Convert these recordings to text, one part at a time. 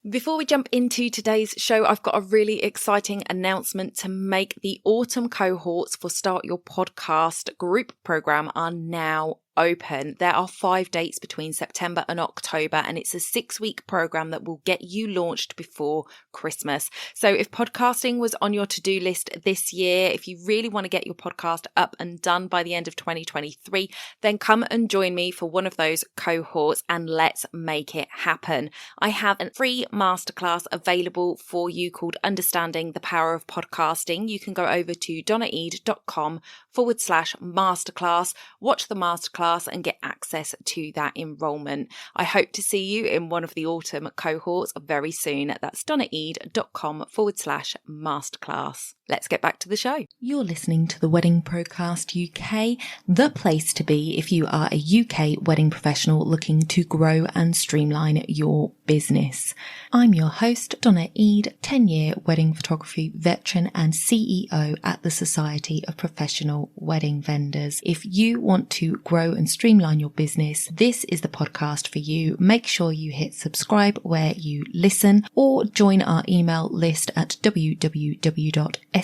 Before we jump into today's show, I've got a really exciting announcement to make. The autumn cohorts for Start Your Podcast group program are now open. There are 5 dates between September and October, and it's a 6-week program that will get you launched before Christmas. So if podcasting was on your to-do list this year, if you really want to get your podcast up and done by the end of 2023, then come and join me for one of those cohorts and let's make it happen. I have a free masterclass available for you called Understanding the Power of Podcasting. You can go over to donnaeid.com/masterclass, watch the masterclass and get access to that enrollment. I hope to see you in one of the autumn cohorts very soon. That's donnaeid.com/masterclass. Let's get back to the show. You're listening to the Wedding Procast UK, the place to be if you are a UK wedding professional looking to grow and streamline your business. I'm your host, Donna Eid, 10-year wedding photography veteran and CEO at the Society of Professional Wedding Vendors. If you want to grow and streamline your business, this is the podcast for you. Make sure you hit subscribe where you listen or join our email list at www.spwv.co.uk.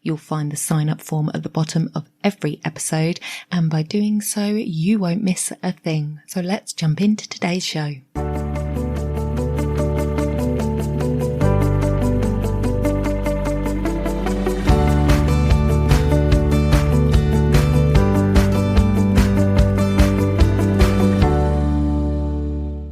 You'll find the sign up form at the bottom of every episode, and by doing so, you won't miss a thing. So let's jump into today's show.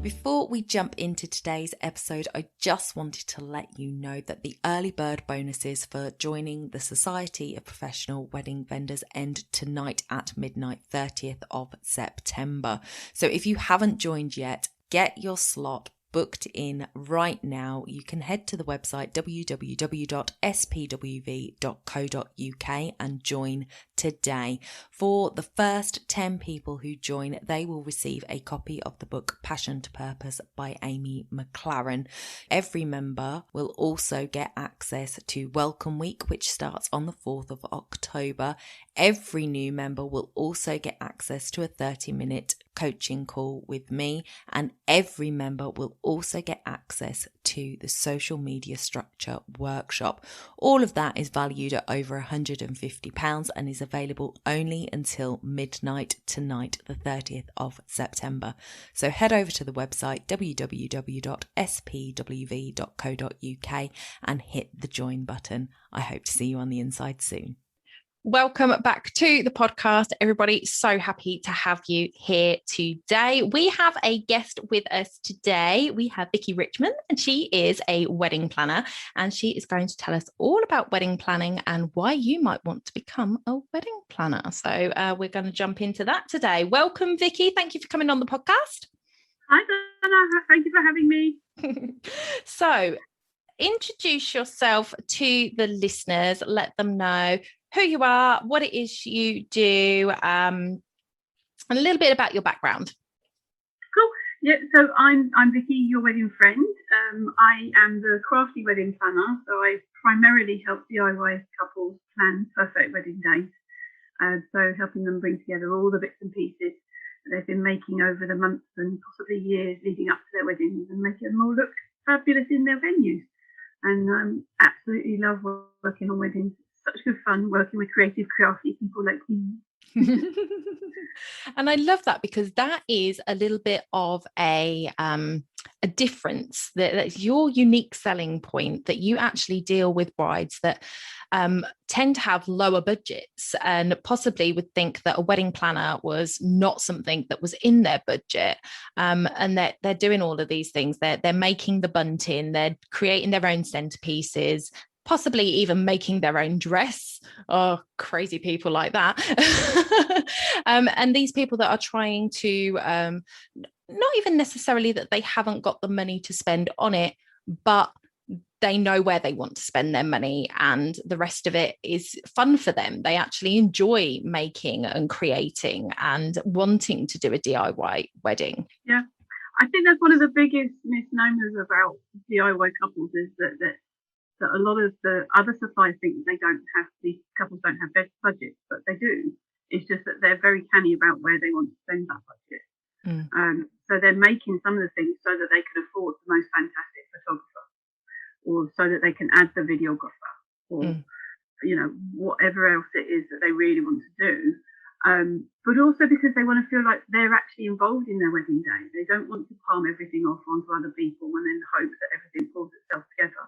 Before we jump into today's episode, I just wanted to let you know that the early bird bonuses for joining the Society of Professional Wedding Vendors end tonight at midnight, 30th of September. So if you haven't joined yet, get your slot booked in right now. You can head to the website www.spwv.co.uk and join today. For the first 10 people who join, they will receive a copy of the book Passion to Purpose by Amy McLaren. Every member will also get access to Welcome Week, which starts on the 4th of October. Every new member will also get access to a 30-minute coaching call with me, and every member will also get access to the social media structure workshop. All of that is valued at over £150 and is available only until midnight tonight, the 30th of September. So head over to the website www.spwv.co.uk and hit the join button. I hope to see you on the inside soon. Welcome back to the podcast, everybody. So happy to have you here today. We have a guest with us today. We have Vicki Richmond, and she is a wedding planner, and she is going to tell us all about wedding planning and why you might want to become a wedding planner. So we're going to jump into that today. Welcome, Vicki. Thank you for coming on the podcast. Hi, Donna. Thank you for having me. So introduce yourself to the listeners. Let them know who you are, what it is you do, and a little bit about your background. Cool. Yeah, so I'm Vicki, your wedding friend. I am the crafty wedding planner, so I primarily help DIY couples plan perfect wedding days. So helping them bring together all the bits and pieces that they've been making over the months and possibly years leading up to their weddings, and making them all look fabulous in their venues. And absolutely love working on weddings. Such good fun working with creative, crafty people like me. And I love that, because that is a little bit of a difference. That's your unique selling point, that you actually deal with brides that tend to have lower budgets and possibly would think that a wedding planner was not something that was in their budget. And they're doing all of these things. They're making the bunting, they're creating their own centerpieces, possibly even making their own dress. Oh, crazy people like that. And these people that are trying to, not even necessarily that they haven't got the money to spend on it, but they know where they want to spend their money, and the rest of it is fun for them. They actually enjoy making and creating and wanting to do a DIY wedding. Yeah, I think that's one of the biggest misnomers about DIY couples, is that a lot of the other suppliers think these couples don't have budgets, but they do. It's just that they're very canny about where they want to spend that budget. So they're making some of the things so that they can afford the most fantastic photographer, or so that they can add the videographer, or whatever else it is that they really want to do. But also because they want to feel like they're actually involved in their wedding day. They don't want to palm everything off onto other people and then hope that everything pulls itself together.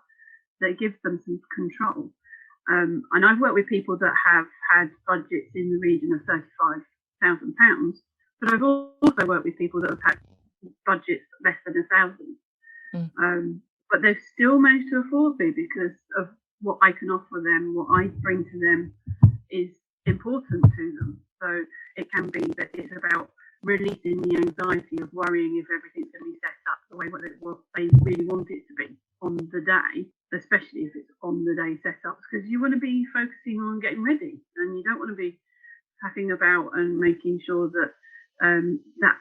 That gives them some control. And I've worked with people that have had budgets in the region of £35,000, but I've also worked with people that have had budgets less than £1,000. But they've still managed to afford me because of what I can offer them, what I bring to them is important to them. So it can be that it's about releasing the anxiety of worrying if everything's going to be set up the way what they really want it to be on the day, especially if it's on the day setups, because you want to be focusing on getting ready and you don't want to be tapping about and making sure that that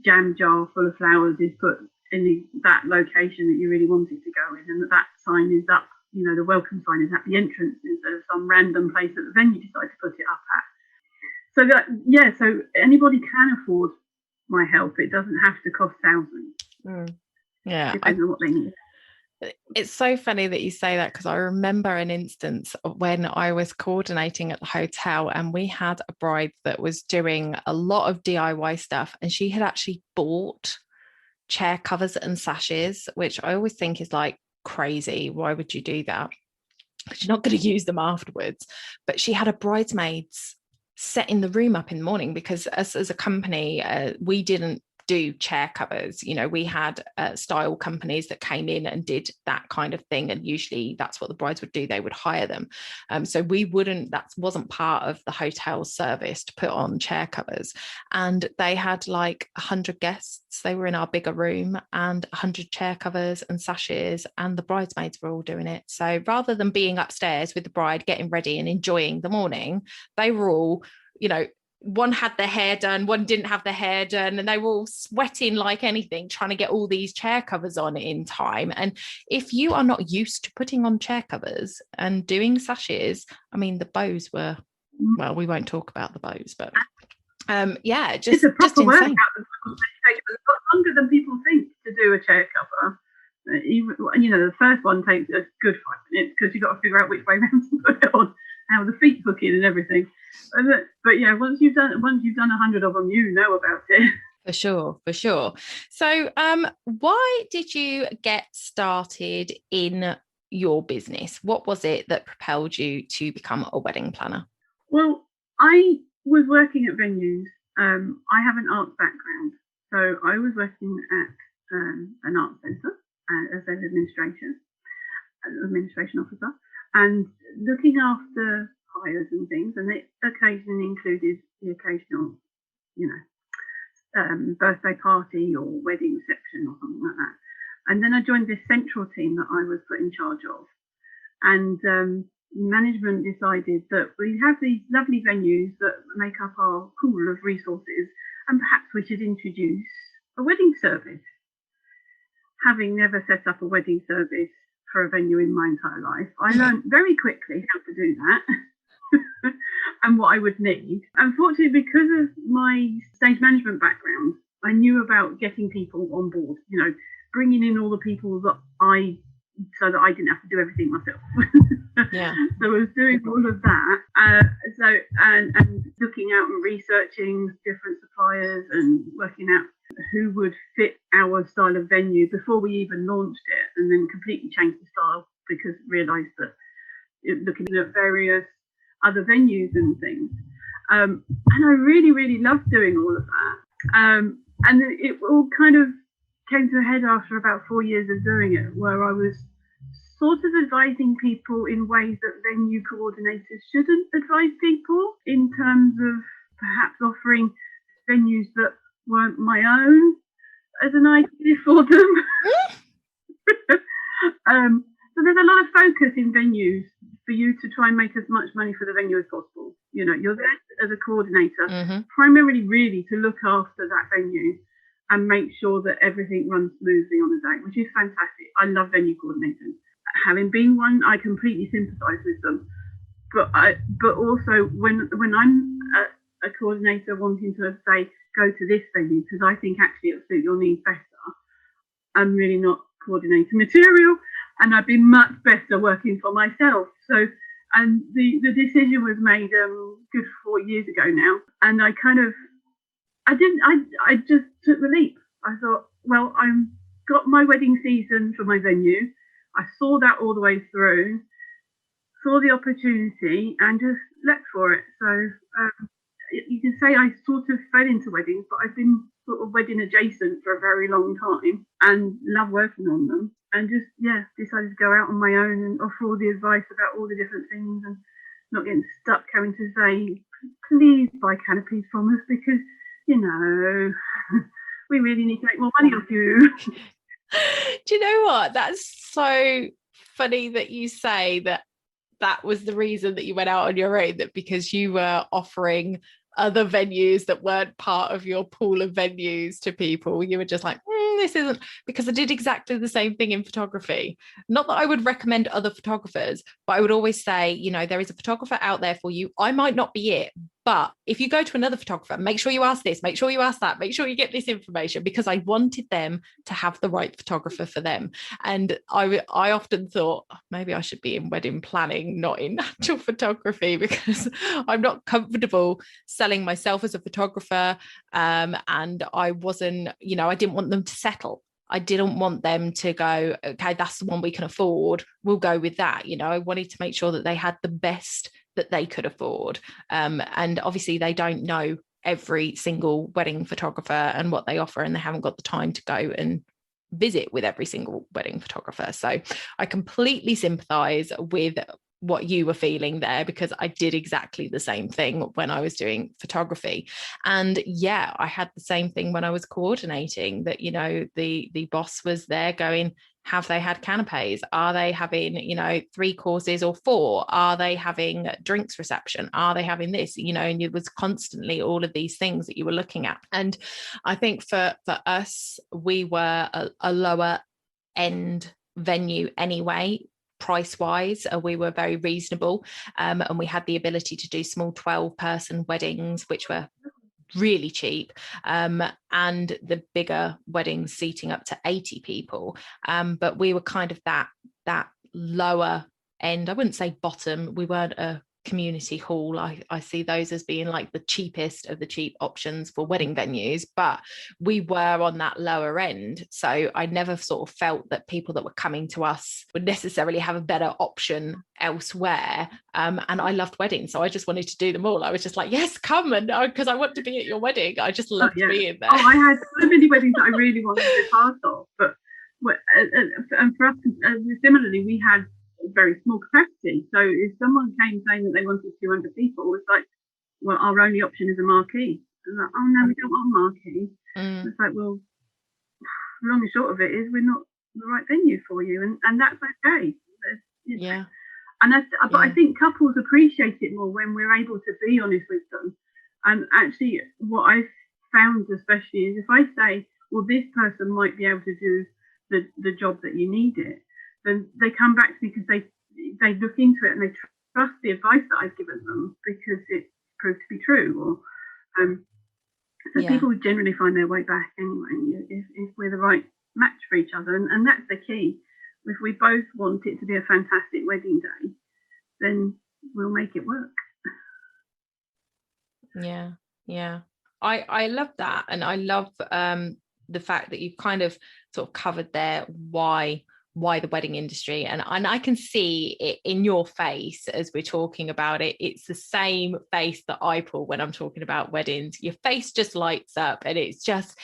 jam jar full of flowers is put in that location that you really want it to go in, and that sign is up, the welcome sign is at the entrance instead of some random place that the venue decide to put it up at. So anybody can afford my help. It doesn't have to cost thousands. Yeah, depends on what they need. It's so funny that you say that, because I remember an instance when I was coordinating at the hotel and we had a bride that was doing a lot of DIY stuff, and she had actually bought chair covers and sashes, which I always think is like crazy. Why would you do that? Because you're not going to use them afterwards. But she had her bridesmaids setting the room up in the morning, because as a company, we didn't do chair covers. We had style companies that came in and did that kind of thing, and usually that's what the brides would do. They would hire them. So that wasn't part of the hotel service to put on chair covers. And they had like 100 guests. They were in our bigger room, and 100 chair covers and sashes, and the bridesmaids were all doing it. So rather than being upstairs with the bride getting ready and enjoying the morning, they were all, one had their hair done, one didn't have their hair done, and they were all sweating like anything, trying to get all these chair covers on in time. And if you are not used to putting on chair covers and doing sashes, I mean, the bows were, well, we won't talk about the bows, but it's a proper workout. It takes a lot longer than people think to do a chair cover. The first one takes a good 5 minutes because you've got to figure out which way around to put it on, how the feet hook in and everything. But yeah, once you've done 100 of them, you know about it. For sure. So why did you get started in your business? What was it that propelled you to become a wedding planner? Well, I was working at venues. I have an arts background, so I was working at an arts centre as an administration officer, and looking after hires and things, and it occasionally included the occasional, birthday party or wedding reception or something like that. And then I joined this central team that I was put in charge of, and management decided that we have these lovely venues that make up our pool of resources, and perhaps we should introduce a wedding service. Having never set up a wedding service for a venue in my entire life, I learned very quickly how to do that and what I would need. Unfortunately, because of my stage management background, I knew about getting people on board, bringing in all the people so that I didn't have to do everything myself. Yeah. So I was doing all of that. And looking out and researching different suppliers and working out who would fit our style of venue before we even launched it, and then completely changed the style because realised that looking at various other venues and things. And I really, really loved doing all of that. And it all kind of came to a head after about 4 years of doing it, where I was sort of advising people in ways that venue coordinators shouldn't advise people, in terms of perhaps offering venues that weren't my own as an idea for them. So there's a lot of focus in venues for you to try and make as much money for the venue as possible. You're there as a coordinator, primarily really to look after that venue and make sure that everything runs smoothly on the day, which is fantastic. I love venue coordinators. Having been one, I completely sympathise with them. But also when I'm a coordinator wanting to say, go to this venue because I think actually it'll suit your needs better. I'm really not coordinating material, and I'd be much better working for myself. So, and the decision was made good 4 years ago now, and I just took the leap. I thought, well, I've got my wedding season for my venue. I saw that all the way through, saw the opportunity, and just leapt for it. So you can say I sort of fell into weddings, but I've been sort of wedding adjacent for a very long time and love working on them. And just, decided to go out on my own and offer all the advice about all the different things and not getting stuck having to say, please buy canopies from us because, we really need to make more money off you. Do you know what? That's so funny that you say that was the reason that you went out on your own, that because you were offering other venues that weren't part of your pool of venues to people, you were just like, this isn't, because I did exactly the same thing in photography. Not that I would recommend other photographers, but I would always say, there is a photographer out there for you. I might not be it, but if you go to another photographer, make sure you ask this, make sure you ask that, make sure you get this information, because I wanted them to have the right photographer for them. And I often thought, maybe I should be in wedding planning, not in actual photography, because I'm not comfortable selling myself as a photographer. And I wasn't, I didn't want them to settle. I didn't want them to go, okay, that's the one we can afford, we'll go with that. I wanted to make sure that they had the best that they could afford. And obviously they don't know every single wedding photographer and what they offer, and they haven't got the time to go and visit with every single wedding photographer. So I completely sympathize with what you were feeling there, because I did exactly the same thing when I was doing photography. And I had the same thing when I was coordinating, that the boss was there going, have they had canapes? Are they having 3 courses or 4? Are they having drinks reception? Are they having this? And it was constantly all of these things that you were looking at. And I think for us, we were a lower end venue anyway. Price wise, we were very reasonable, and we had the ability to do small 12-person weddings, which were really cheap, and the bigger weddings seating up to 80 people, but we were kind of that lower end. I wouldn't say bottom, we weren't a community hall. I see those as being like the cheapest of the cheap options for wedding venues, but we were on that lower end. So I never sort of felt that people that were coming to us would necessarily have a better option elsewhere. And I loved weddings, so I just wanted to do them all. I was just like, yes, come, and because I want to be at your wedding. I just loved being there. I had so many weddings that I really wanted to be part of, but and for us, similarly, we had very small capacity. So if someone came saying that they wanted 200 people, it's like, well, our only option is a marquee. And like, oh no, we don't want a marquee. It's like, well, the long and short of it is we're not the right venue for you, and that's okay. But I think couples appreciate it more when we're able to be honest with them. And actually, what I've found especially is if I say, well, this person might be able to do the job that you need it, then they come back to me because they look into it and they trust the advice that I've given them because it proved to be true. So people would generally find their way back anyway if we're the right match for each other, and that's the key. If we both want it to be a fantastic wedding day, then we'll make it work. I love that, and I love the fact that you've kind of sort of covered there why the wedding industry, and I can see it in your face as we're talking about it. It's the same face that I pull when I'm talking about weddings. Your face just lights up, and it's just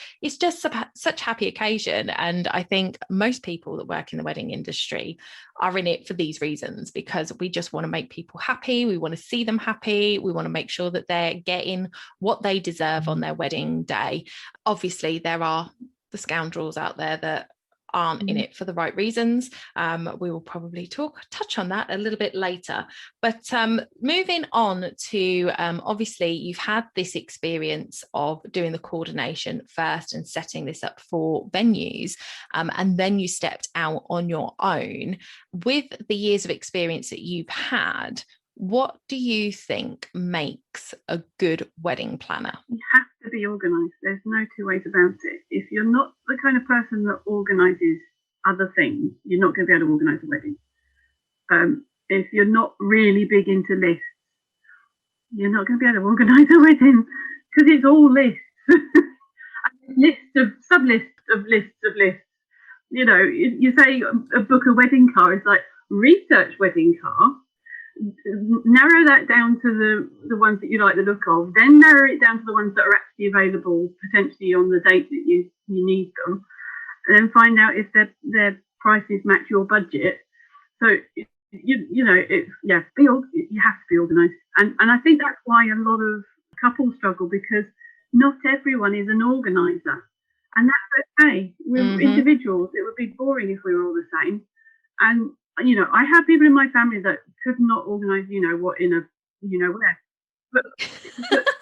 such happy occasion. And I think most people that work in the wedding industry are in it for these reasons, because we just want to make people happy, we want to see them happy, we want to make sure that they're getting what they deserve on their wedding day. Obviously there are the scoundrels out there that aren't in it for the right reasons. We will probably touch on that a little bit later. But moving on to, obviously you've had this experience of doing the coordination first and setting this up for venues, and then you stepped out on your own. With the years of experience that you've had, What do you think makes a good wedding planner? You have to be organised. There's no two ways about it. If you're not the kind of person that organises other things, you're not going to be able to organise a wedding. If you're not really big into lists, you're not going to be able to organise a wedding because it's all lists. Lists of sub-lists of lists of lists. You know, you say a book a wedding car, it's like research wedding car, narrow that down to the ones that you like the look of, then narrow it down to the ones that are actually available potentially on the date that you need them, and then find out if their prices match your budget. So you know, it's you have to be organised, and I think that's why a lot of couples struggle, because not everyone is an organiser, and that's okay. We're individuals. It would be boring if we were all the same. And you know, I have people in my family that could not organise, you know what, in a you know where, but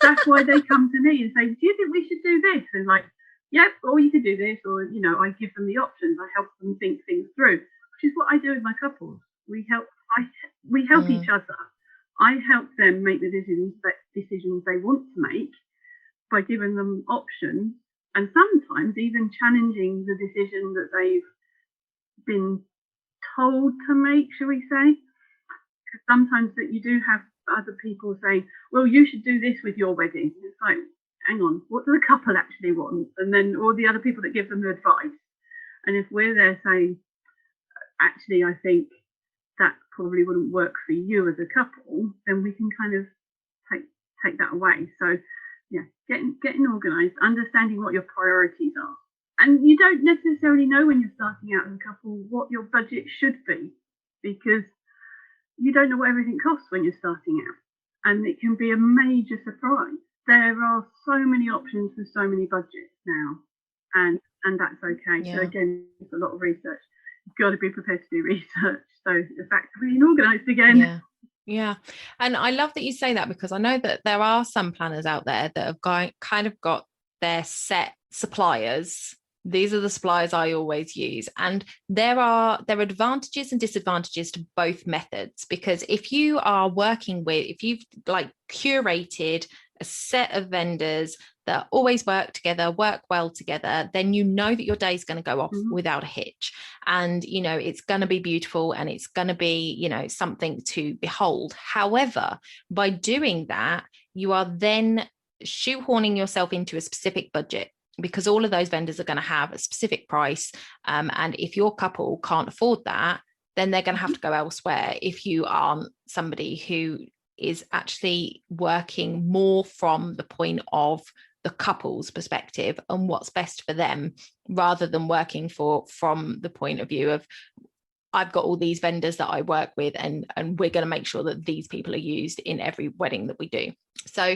that's why they come to me and say, "Do you think we should do this?" And like, yep, or you could do this, or you know, I give them the options. I help them think things through, which is what I do with my couples. We help each other. I help them make the decisions they want to make by giving them options, and sometimes even challenging the decision that they've been told to make, shall we say? Because sometimes that you do have other people saying, well, you should do this with your wedding. It's like, hang on, what do the couple actually want? And then all the other people that give them the advice. And if we're there saying, actually, I think that probably wouldn't work for you as a couple, then we can kind of take that away. So yeah, getting organised, understanding what your priorities are. And you don't necessarily know when you're starting out as a couple what your budget should be, because you don't know what everything costs when you're starting out. And it can be a major surprise. There are so many options for so many budgets now. And that's okay. Yeah. So again, it's a lot of research. You've got to be prepared to do research. So the fact of being organised again. Yeah. Yeah. And I love that you say that, because I know that there are some planners out there that have kind of got their set suppliers. These are the suppliers I always use. And there are advantages and disadvantages to both methods, because if you are working with, if you've like curated a set of vendors that always work together, work well together, then you know that your day is going to go off without a hitch. And, you know, it's going to be beautiful and it's going to be, you know, something to behold. However, by doing that, you are then shoehorning yourself into a specific budget, because all of those vendors are going to have a specific price. And if your couple can't afford that, then they're going to have to go elsewhere. If you aren't somebody who is actually working more from the point of the couple's perspective and what's best for them, rather than working from the point of view of, I've got all these vendors that I work with, and we're going to make sure that these people are used in every wedding that we do. So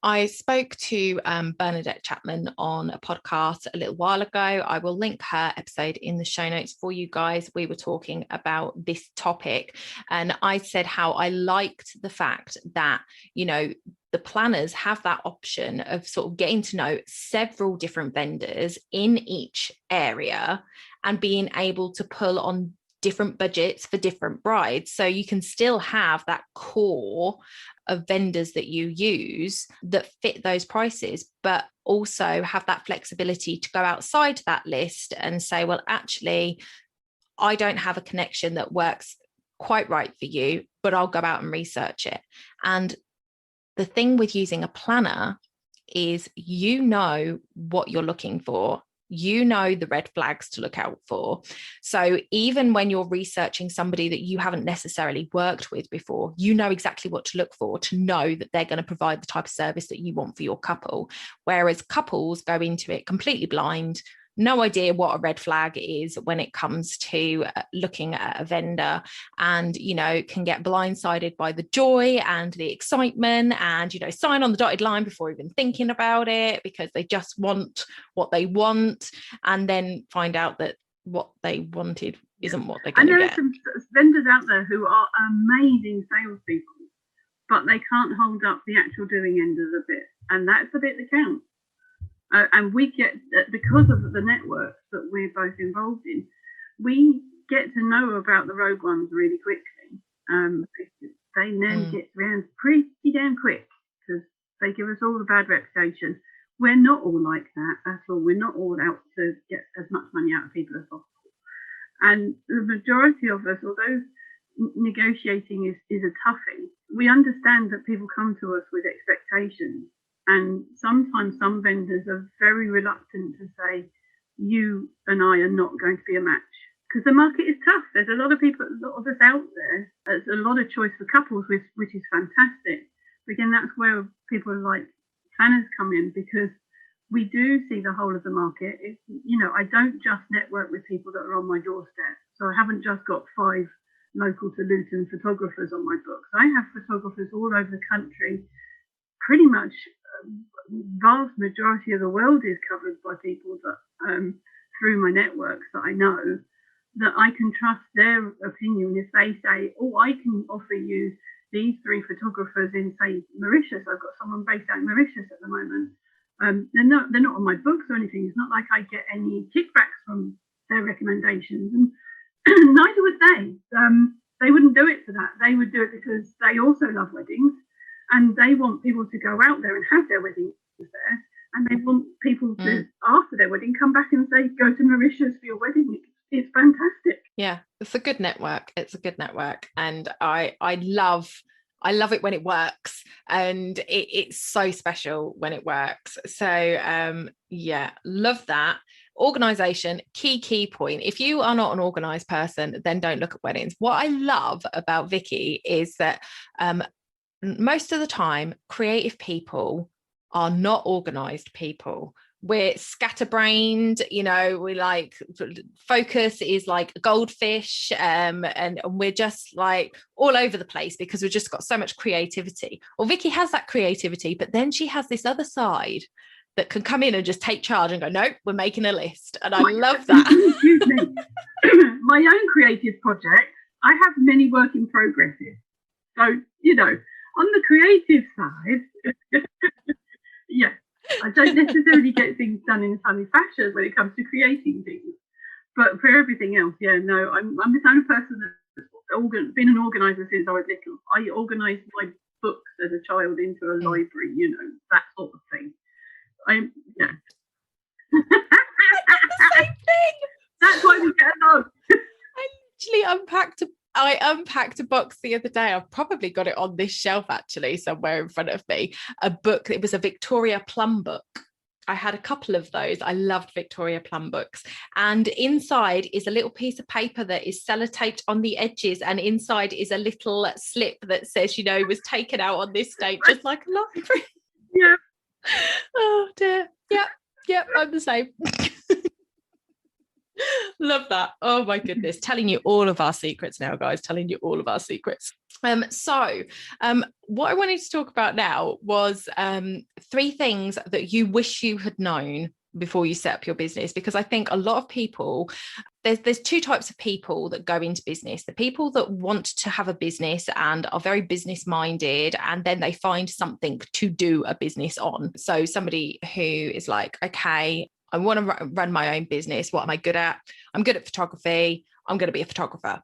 I spoke to Bernadette Chapman on a podcast a little while ago. I will link her episode in the show notes for you guys. We were talking about this topic, and I said how I liked the fact that, you know, the planners have that option of sort of getting to know several different vendors in each area and being able to pull on different budgets for different brides. So you can still have that core of vendors that you use that fit those prices, but also have that flexibility to go outside that list and say, well, actually, I don't have a connection that works quite right for you, but I'll go out and research it. And the thing with using a planner is, you know what you're looking for. You know the red flags to look out for. So even when you're researching somebody that you haven't necessarily worked with before, you know exactly what to look for to know that they're going to provide the type of service that you want for your couple. Whereas couples go into it completely blind, no idea what a red flag is when it comes to looking at a vendor, and, you know, can get blindsided by the joy and the excitement and, you know, sign on the dotted line before even thinking about it, because they just want what they want, and then find out that what they wanted isn't what they're going to get. And there are some vendors out there who are amazing salespeople, but they can't hold up the actual doing end of the bit, and that's the bit that counts. And we get, because of the networks that we're both involved in, we get to know about the rogue ones really quickly. they then get around pretty damn quick because they give us all a bad reputation. We're not all like that at all. We're not all out to get as much money out of people as possible. And the majority of us, although negotiating is a toughie, we understand that people come to us with expectations. And sometimes some vendors are very reluctant to say, you and I are not going to be a match. Because the market is tough. There's a lot of people, a lot of us out there. There's a lot of choice for couples, which is fantastic. But again, that's where people like planners come in, because we do see the whole of the market. I don't just network with people that are on my doorstep. So I haven't just got 5 local to Luton photographers on my books. I have photographers all over the country. Pretty much vast majority of the world is covered by people that through my networks that I know, that I can trust their opinion. If they say, oh, I can offer you these 3 photographers in, say, Mauritius. I've got someone based out in Mauritius at the moment. They're not on my books or anything. It's not like I get any kickbacks from their recommendations. And neither would they. They wouldn't do it for that. They would do it because they also love weddings, and they want people to go out there and have their weddings there. And they want people to, after their wedding, come back and say, go to Mauritius for your wedding. It's fantastic. Yeah, it's a good network. It's a good network. And I love it when it works, and it's so special when it works. So yeah, love that. Organisation, key point. If you are not an organised person, then don't look at weddings. What I love about Vicki is that most of the time, creative people are not organised people. We're scatterbrained, we like focus is like a goldfish, and we're just like all over the place because we've just got so much creativity. Well, Vicki has that creativity, but then she has this other side that can come in and just take charge and go, nope, we're making a list. And I love that. Excuse me. My own creative project, I have many work in progresses. So, on the creative side, yeah, I don't necessarily get things done in a timely fashion when it comes to creating things. But for everything else, yeah, no, I'm the kind of person that's been an organizer since I was little. I organized my books as a child into a library, that sort of thing. Yeah. The same thing. That's why we get along. I literally unpacked a box the other day. I've probably got it on this shelf actually somewhere in front of me. A book. It was a Victoria Plum book. I had a couple of those. I loved Victoria Plum books. And inside is a little piece of paper that is sellotaped on the edges, and inside is a little slip that says, was taken out on this date, just like a library. Yeah. Oh dear. Yep, I'm the same. Love that. Oh my goodness. Telling you all of our secrets now, guys. Telling you all of our secrets. So what I wanted to talk about now was 3 things that you wish you had known before you set up your business, because I think a lot of people, there's 2 types of people that go into business. The people that want to have a business and are very business minded, and then they find something to do a business on. So somebody who is like, okay, I want to run my own business. What am I good at? I'm good at photography. I'm going to be a photographer.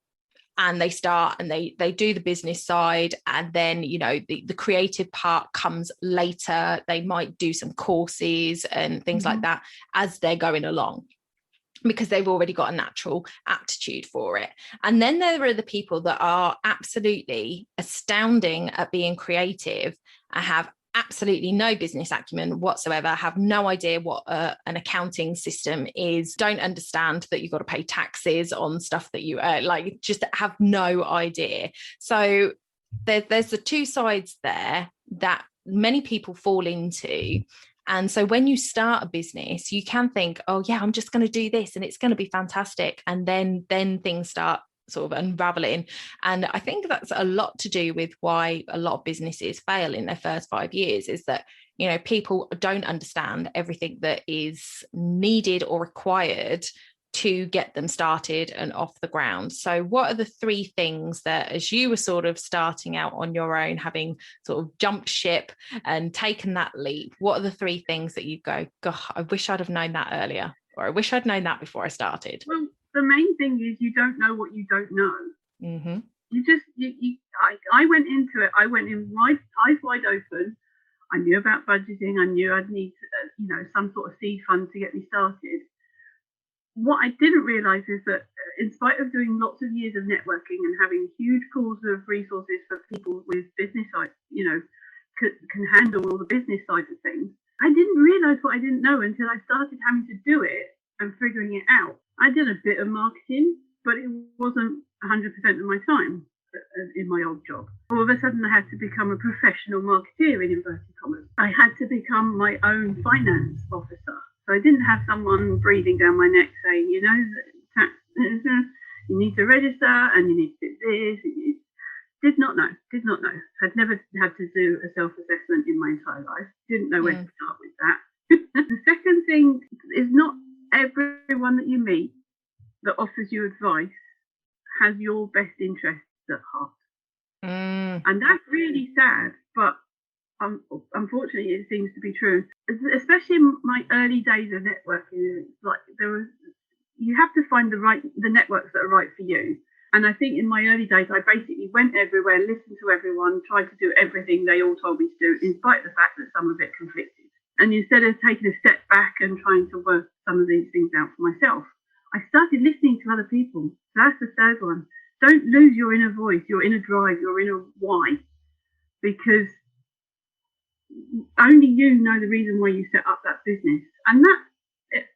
And they start and they do the business side, and then the creative part comes later. They might do some courses and things like that as they're going along, because they've already got a natural aptitude for it. And then there are the people that are absolutely astounding at being creative and have absolutely no business acumen whatsoever, have no idea what an accounting system is, don't understand that you've got to pay taxes on stuff that you just have no idea. So there's the 2 sides there that many people fall into. And so when you start a business, you can think, oh yeah, I'm just going to do this and it's going to be fantastic. And then things start sort of unraveling. And I think that's a lot to do with why a lot of businesses fail in their first 5 years, is that people don't understand everything that is needed or required to get them started and off the ground. So what are the 3 things that, as you were sort of starting out on your own, having sort of jumped ship and taken that leap, what are the 3 things that you go, God, I wish I'd have known that earlier, or I wish I'd known that before I started? Well, the main thing is you don't know what you don't know. Mm-hmm. I went into it. I went in eyes wide open. I knew about budgeting. I knew I'd need, some sort of seed fund to get me started. What I didn't realise is that in spite of doing lots of years of networking and having huge pools of resources for people with business side, can handle all the business side of things, I didn't realise what I didn't know until I started having to do it and figuring it out. I did a bit of marketing, but it wasn't 100% of my time in my old job. All of a sudden, I had to become a professional marketeer in inverted commas. I had to become my own finance officer. So I didn't have someone breathing down my neck saying, you need to register and you need to do this. Did not know. Had never had to do a self-assessment in my entire life. Didn't know where to start with that. The second thing is, not everyone that you meet that offers you advice has your best interests at heart. And that's really sad, but unfortunately it seems to be true. Especially in my early days of networking, you have to find the networks that are right for you. And I think in my early days, I basically went everywhere, listened to everyone, tried to do everything they all told me to do, in spite of the fact that some of it conflicted. And instead of taking a step back and trying to work some of these things out for myself, I started listening to other people. So that's the third one. Don't lose your inner voice, your inner drive, your inner why, because only you know the reason why you set up that business. And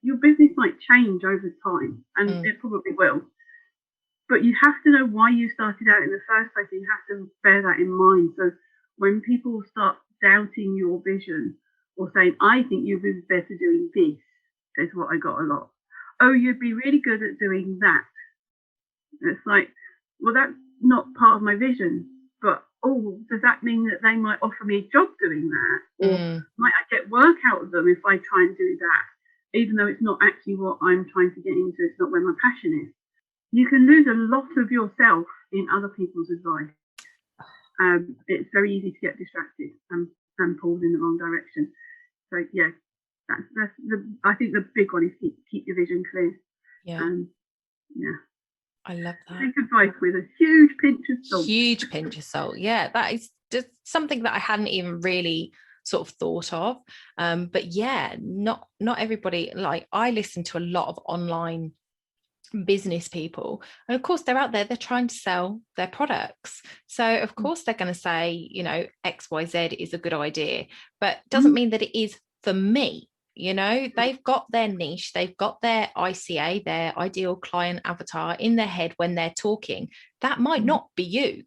your business might change over time, and it probably will. But you have to know why you started out in the first place. You have to bear that in mind. So when people start doubting your vision or saying, I think you'd be better doing this, is what I got a lot. Oh, you'd be really good at doing that. It's like, well, that's not part of my vision. But, does that mean that they might offer me a job doing that? Or might I get work out of them if I try and do that? Even though it's not actually what I'm trying to get into. It's not where my passion is. You can lose a lot of yourself in other people's advice. It's very easy to get distracted and pulled in the wrong direction. So yeah, I think the big one is keep your vision clear. Yeah. Yeah. I love that. Take advice with a huge pinch of salt. Huge pinch of salt. Yeah, that is just something that I hadn't even really sort of thought of. But yeah, not everybody. Like, I listen to a lot of online business people, and of course they're out there, they're trying to sell their products, so of course they're going to say, XYZ is a good idea, but doesn't mean that it is for me. They've got their niche, they've got their ICA, their ideal client avatar in their head when they're talking. That might not be you.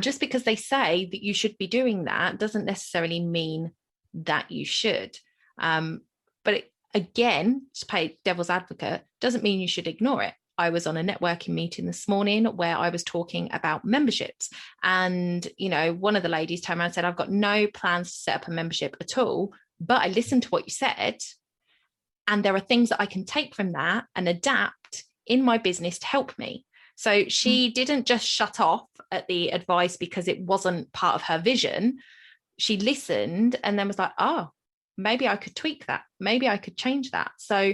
Just because they say that you should be doing that doesn't necessarily mean that you should. But again, to play devil's advocate, doesn't mean you should ignore it. I was on a networking meeting this morning where I was talking about memberships, and one of the ladies turned around and said, I've got no plans to set up a membership at all, but I listened to what you said, and there are things that I can take from that and adapt in my business to help me. So she didn't just shut off at the advice because it wasn't part of her vision. She listened and then was like, maybe I could tweak that. Maybe I could change that. So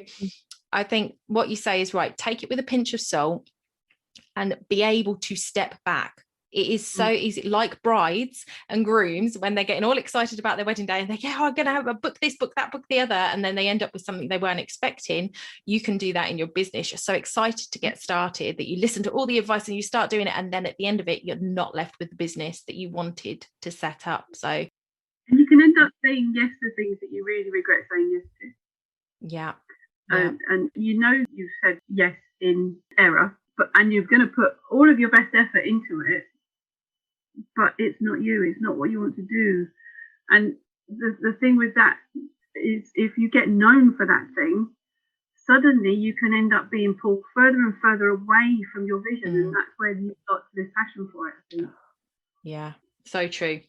I think what you say is right. Take it with a pinch of salt and be able to step back. It is so easy, like brides and grooms, when they're getting all excited about their wedding day and they go, I'm going to have a book this, book that, book the other. And then they end up with something they weren't expecting. You can do that in your business. You're so excited to get started that you listen to all the advice and you start doing it. And then at the end of it, you're not left with the business that you wanted to set up. So, and you can end up saying yes to things that you really regret saying yes to. Yeah. And you've said yes in error, and you're going to put all of your best effort into it, but it's not you. It's not what you want to do. And the thing with that is, if you get known for that thing, suddenly you can end up being pulled further and further away from your vision, and that's where you start to lose passion for it, I think. Yeah, so true.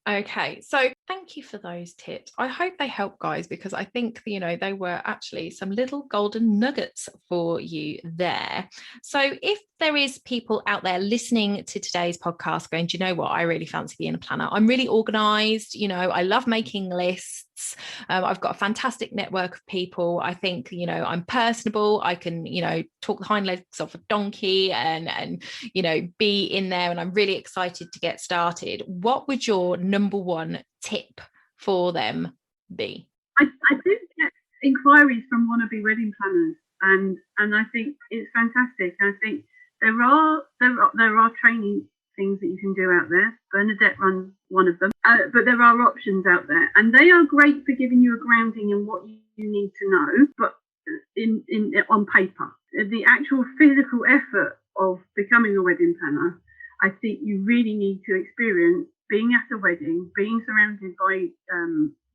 Okay, so Thank you for those tips. I hope they help, guys, because I think, they were actually some little golden nuggets for you there. So if there is people out there listening to today's podcast going, do you know what? I really fancy being a planner. I'm really organized. I love making lists. I've got a fantastic network of people. I think, I'm personable. I can, talk the hind legs off a donkey and, be in there. And I'm really excited to get started. What would your number one tip for them be? I do get inquiries from wannabe wedding planners, and I think it's fantastic. I think there are training things that you can do out there. Bernadette runs one of them, but there are options out there, and they are great for giving you a grounding in what you need to know. But in on paper, the actual physical effort of becoming a wedding planner, I think you really need to experience being at a wedding, being surrounded by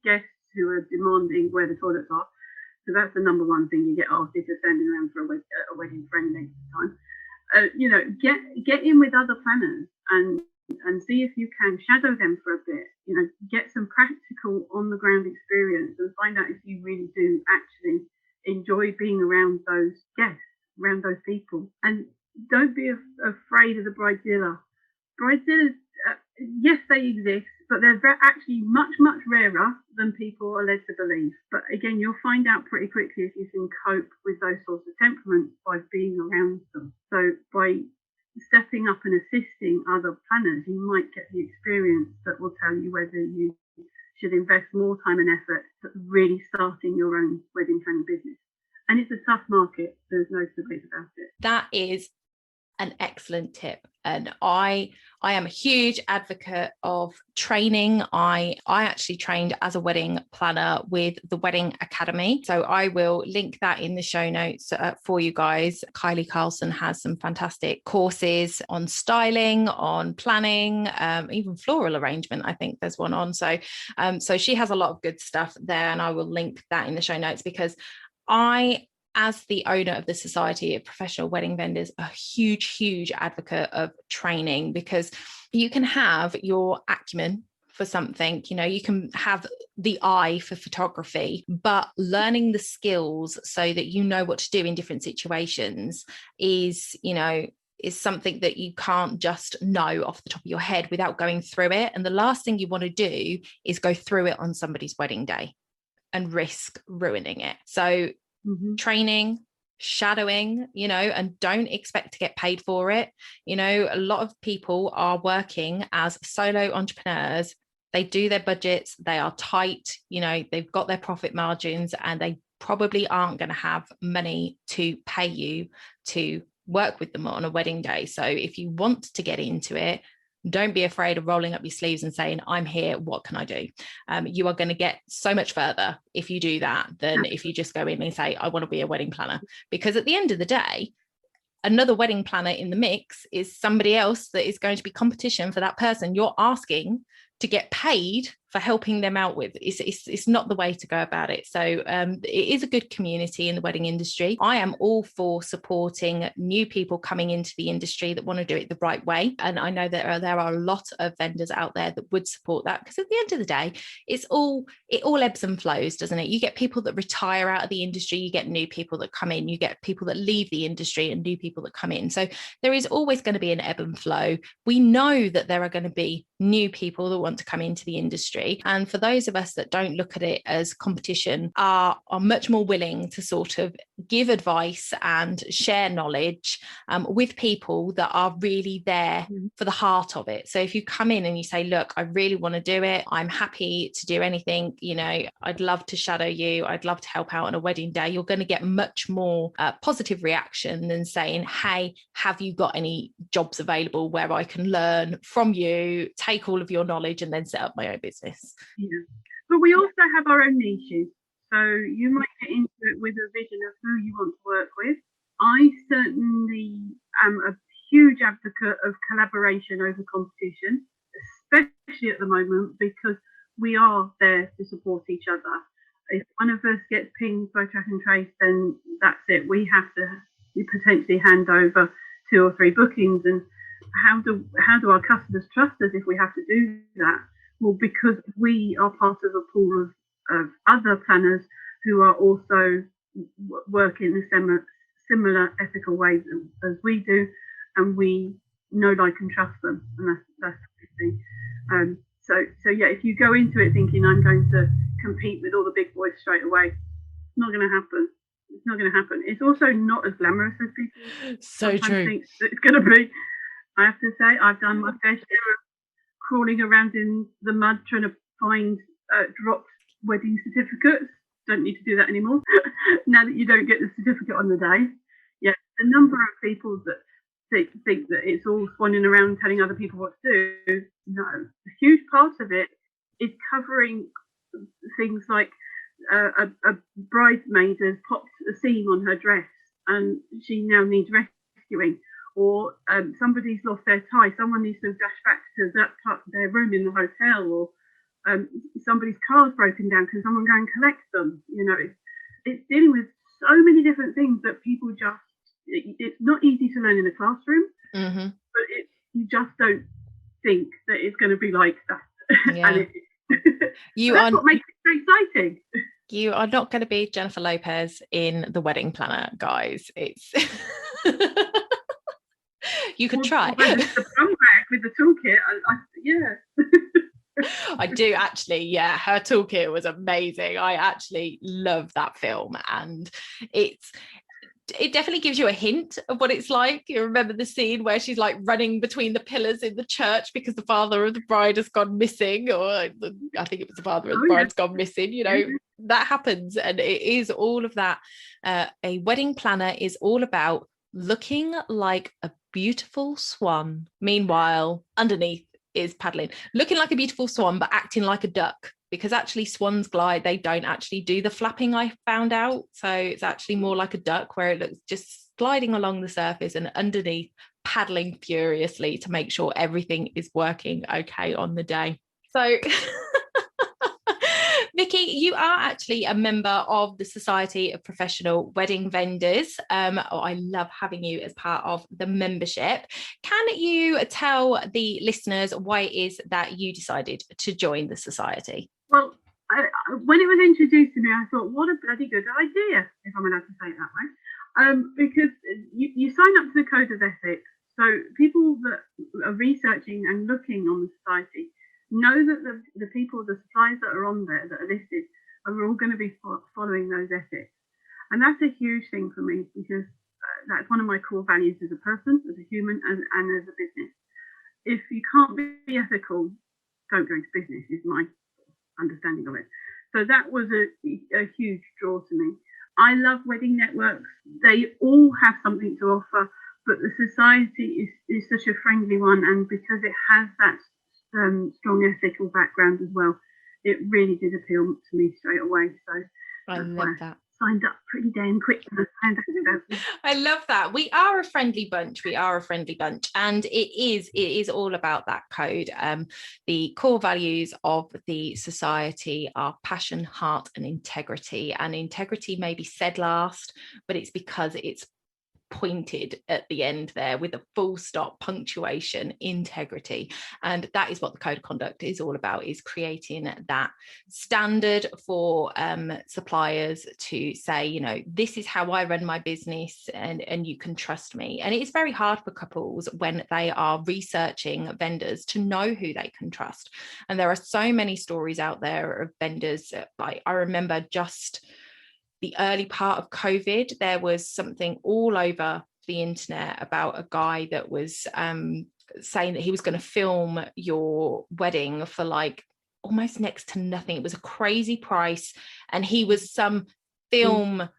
guests who are demanding where the toilets are. So that's the number one thing you get asked if you're standing around for a wedding for any length of time. Get in with other planners and see if you can shadow them for a bit. Get some practical on the ground experience and find out if you really do actually enjoy being around those guests, around those people. And don't be afraid of the bridezilla. Bridezillas, yes, they exist, but they're actually much, much rarer than people are led to believe. But again, you'll find out pretty quickly if you can cope with those sorts of temperaments by being around them. So by stepping up and assisting other planners, you might get the experience that will tell you whether you should invest more time and effort at really starting your own wedding planning business. And it's a tough market. There's no two ways about it. That is an excellent tip. And I am a huge advocate of training. I actually trained as a wedding planner with the Wedding Academy. So I will link that in the show notes for you guys. Kylie Carlson has some fantastic courses on styling, on planning, even floral arrangement. I think there's one on. So she has a lot of good stuff there. And I will link that in the show notes because as the owner of the Society of Professional Wedding Vendors, a huge advocate of training, because you can have your acumen for something, you can have the eye for photography, but learning the skills so that you know what to do in different situations is something that you can't just know off the top of your head without going through it. And the last thing you want to do is go through it on somebody's wedding day and risk ruining it. So training, shadowing, and don't expect to get paid for it. A lot of people are working as solo entrepreneurs. They do their budgets, they are tight, they've got their profit margins, and they probably aren't going to have money to pay you to work with them on a wedding day. So if you want to get into it, don't be afraid of rolling up your sleeves and saying, I'm here, what can I do? You are going to get so much further if you do that than if you just go in and say, I want to be a wedding planner. Because at the end of the day, another wedding planner in the mix is somebody else that is going to be competition for that person you're asking to get paid for helping them out with. It's not the way to go about it. So it is a good community in the wedding industry. I am all for supporting new people coming into the industry that want to do it the right way. And I know that there are a lot of vendors out there that would support that, because at the end of the day, it all ebbs and flows, doesn't it? You get people that retire out of the industry, you get new people that come in, you get people that leave the industry and new people that come in. So there is always going to be an ebb and flow. We know that there are going to be new people that want to come into the industry. And for those of us that don't look at it as competition, are much more willing to sort of give advice and share knowledge with people that are really there for the heart of it. So if you come in and you say, look, I really want to do it, I'm happy to do anything, I'd love to shadow you, I'd love to help out on a wedding day, you're going to get much more positive reaction than saying, hey, have you got any jobs available where I can learn from you, take all of your knowledge and then set up my own business. Yeah. But we also have our own niches. So you might get into it with a vision of who you want to work with. I certainly am a huge advocate of collaboration over competition, especially at the moment, because we are there to support each other. If one of us gets pinged by track and trace, then that's it. We have to potentially hand over 2 or 3 bookings. And how do our customers trust us if we have to do that? Well, because we are part of a pool of other planners who are also working in similar ethical ways as we do, and we know, like, and trust them, and that's the thing. So yeah, if you go into it thinking I'm going to compete with all the big boys straight away, it's not going to happen. It's not going to happen. It's also not as glamorous as people sometimes think it's going to be. I have to say, I've done my fair share of crawling around in the mud trying to find dropped wedding certificates. Don't need to do that anymore. Now that you don't get the certificate on the day. Yeah, the number of people that think that it's all swanning around telling other people what to do. No, a huge part of it is covering things like a bridesmaid has popped a seam on her dress and she now needs rescuing, or somebody's lost their tie, someone needs to dash back to that part of their room in the hotel, or somebody's car's broken down, can someone go and collect them? You know, it's dealing with so many different things that people just, it's not easy to learn in a classroom, but you just don't think that it's going to be like that. Yeah. And that's what makes it so exciting. You are not going to be Jennifer Lopez in The Wedding Planner, guys. It's you could try. The bum bag with the toolkit, yeah. I do actually, yeah. Her toolkit was amazing. I actually love that film, and it definitely gives you a hint of what it's like. You remember the scene where she's like running between the pillars in the church because the father of the bride has gone missing, or I think it was the father of the bride's gone missing. You know, that happens, and it is all of that. A wedding planner is all about looking like a beautiful swan. Meanwhile, underneath is paddling, looking like a beautiful swan, but acting like a duck. Because actually swans glide, they don't actually do the flapping, I found out. So it's actually more like a duck, where it looks just gliding along the surface and underneath paddling furiously to make sure everything is working okay on the day. So Vicki, you are actually a member of the Society of Professional Wedding Vendors. I love having you as part of the membership. Can you tell the listeners why it is that you decided to join the society? Well, when it was introduced to me, I thought, what a bloody good idea, if I'm allowed to say it that way. Because you sign up to the Code of Ethics. So people that are researching and looking on the society know that the people, the suppliers that are on there, that are listed, are all going to be following those ethics. And that's a huge thing for me, because that's one of my core values as a person, as a human, and as a business. If you can't be ethical, don't go into business, is my understanding of it. So that was a huge draw to me. I love wedding networks. They all have something to offer, but the society is such a friendly one, and because it has that strong ethical background as well, it really did appeal to me straight away. So I love that. Signed up pretty damn quick. I love that. We are a friendly bunch. And it is all about that code. The core values of the society are passion, heart, and integrity. And integrity may be said last, but it's because it's pointed at the end there with a full stop, punctuation, integrity. And that is what the code of conduct is all about, is creating that standard for suppliers to say, you know, this is how I run my business, and you can trust me. And it's very hard for couples when they are researching vendors to know who they can trust. And there are so many stories out there of vendors. Like, I remember just the early part of COVID, there was something all over the internet about a guy that was saying that he was going to film your wedding for like almost next to nothing. It was a crazy price. And he was some film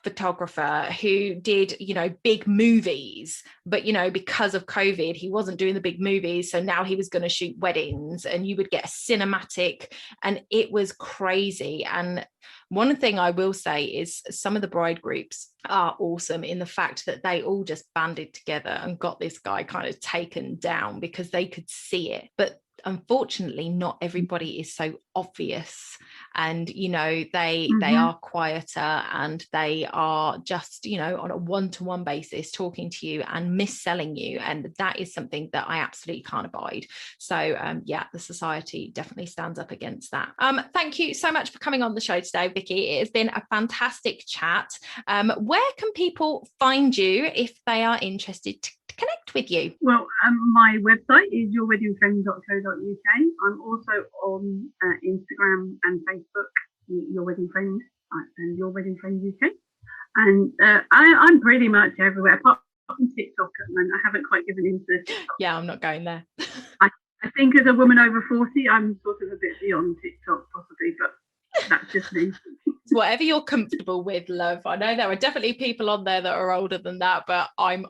photographer who did, you know, big movies, but, you know, because of COVID, he wasn't doing the big movies. So now he was going to shoot weddings, and you would get a cinematic, and it was crazy. And one thing I will say is some of the bride groups are awesome in the fact that they all just banded together and got this guy kind of taken down because they could see it. But unfortunately not everybody is so obvious, and they are quieter, and they are just on a one-to-one basis talking to you and mis-selling you, and that is something that I absolutely can't abide. So the society definitely stands up against that. Thank you so much for coming on the show today, Vicki. It has been a fantastic chat. Where can people find you if they are interested to connect with you? Well, my website is yourweddingfriend.co.uk. I'm also on Instagram and Facebook, Your Wedding Friend and Your Wedding Friend UK. And I'm pretty much everywhere, apart from TikTok at the moment. I haven't quite given into TikTok. Yeah, I'm not going there. I think as a woman over 40, I'm sort of a bit beyond TikTok possibly, but that's just me. Whatever you're comfortable with, love. I know there are definitely people on there that are older than that, but I'm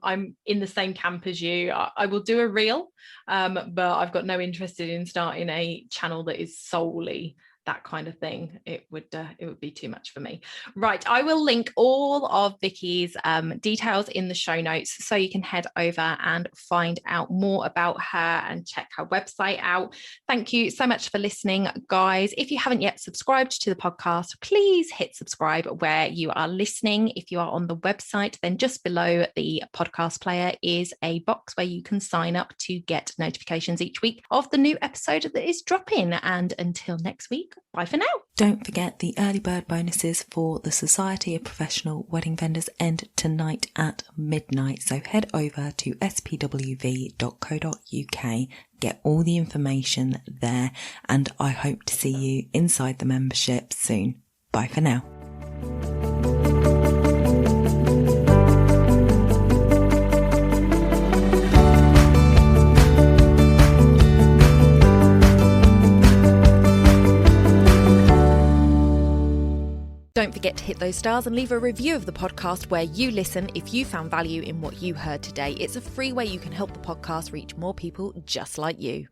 in the same camp as you. I will do a reel, but I've got no interest in starting a channel that is solely that kind of thing. It would be too much for me. Right, I will link all of Vicki's details in the show notes, so you can head over and find out more about her and check her website out. Thank you so much for listening, guys. If you haven't yet subscribed to the podcast, please hit subscribe where you are listening. If you are on the website, then just below the podcast player is a box where you can sign up to get notifications each week of the new episode that is dropping. And until next week, bye for now. Don't forget the early bird bonuses for the Society of Professional Wedding Vendors end tonight at midnight. So head over to spwv.co.uk, get all the information there, and I hope to see you inside the membership soon. Bye for now. Don't forget to hit those stars and leave a review of the podcast where you listen if you found value in what you heard today. It's a free way you can help the podcast reach more people just like you.